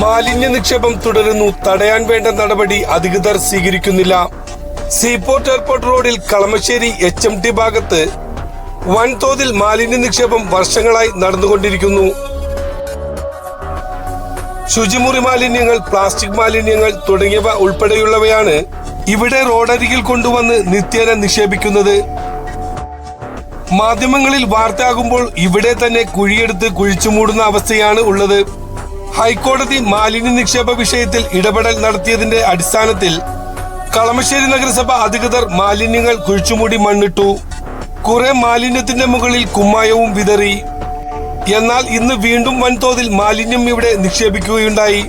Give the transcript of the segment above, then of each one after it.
മാലിന്യ നിക്ഷേപം തുടരുന്നു. തടയാൻ വേണ്ട നടപടി അധികൃതർ സ്വീകരിക്കുന്നില്ല. സീപോർട്ട് എയർപോർട്ട് റോഡിൽ കളമശ്ശേരി HMT ഭാഗത്ത് വൻതോതിൽ മാലിന്യ നിക്ഷേപം വർഷങ്ങളായി നടന്നുകൊണ്ടിരിക്കുന്നു. ശുചിമുറി മാലിന്യങ്ങൾ, പ്ലാസ്റ്റിക് മാലിന്യങ്ങൾ തുടങ്ങിയവ ഉൾപ്പെടെയുള്ളവയാണ് ഇവിടെ റോഡരികിൽ കൊണ്ടുവന്ന് നിത്യേന നിക്ഷേപിക്കുന്നത്. മാധ്യമങ്ങളിൽ വാർത്തയാകുമ്പോൾ ഇവിടെ തന്നെ കുഴിയെടുത്ത് കുഴിച്ചു മൂടുന്ന അവസ്ഥയാണ് ഉള്ളത്. ഹൈക്കോടതി മാലിന്യ നിക്ഷേപ വിഷയത്തിൽ ഇടപെടൽ നടത്തിയതിന്റെ അടിസ്ഥാനത്തിൽ കളമശ്ശേരി നഗരസഭ അധികൃതർ മാലിന്യങ്ങൾ കുഴിച്ചുമൂടി മണ്ണിട്ടു. കുറെ മാലിന്യത്തിന്റെ മുകളിൽ കുമ്മായവും വിതറി. എന്നാൽ ഇന്ന് വീണ്ടും വൻതോതിൽ മാലിന്യം ഇവിടെ നിക്ഷേപിക്കുകയുണ്ടായി.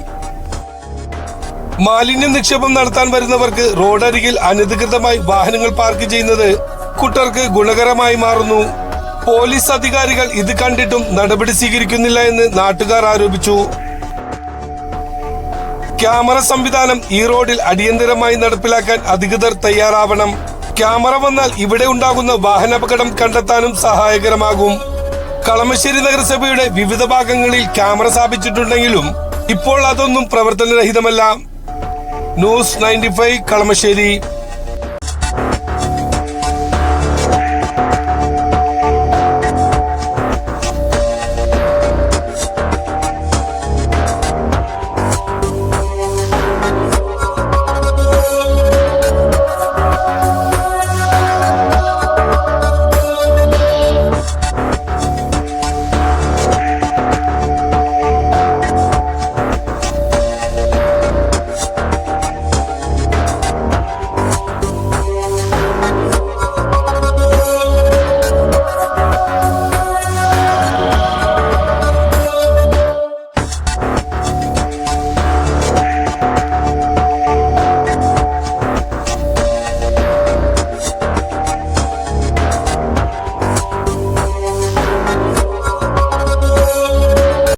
മാലിന്യ നിക്ഷേപം നടത്താൻ വരുന്നവർക്ക് റോഡരികിൽ അനധികൃതമായി വാഹനങ്ങൾ പാർക്ക് ചെയ്യുന്നത് കൂട്ടർക്ക് ഗുണകരമായി മാറുന്നു. പോലീസ് അധികാരികൾ ഇത് കണ്ടിട്ടും നടപടി സ്വീകരിക്കുന്നില്ല എന്ന് നാട്ടുകാർ ആരോപിച്ചു. ക്യാമറ സംവിധാനം ഈ റോഡിൽ അടിയന്തരമായി നടപ്പിലാക്കാൻ അധികൃതർ തയ്യാറാവണം. ക്യാമറ വന്നാൽ ഇവിടെ ഉണ്ടാകുന്ന വാഹനാപകടം കണ്ടെത്താനും സഹായകരമാകും. കളമശ്ശേരി നഗരസഭയുടെ വിവിധ ഭാഗങ്ങളിൽ ക്യാമറ സ്ഥാപിച്ചിട്ടുണ്ടെങ്കിലും ഇപ്പോൾ അതൊന്നും പ്രവർത്തനരഹിതമല്ല. ന്യൂസ് 95 കളമശ്ശേരി.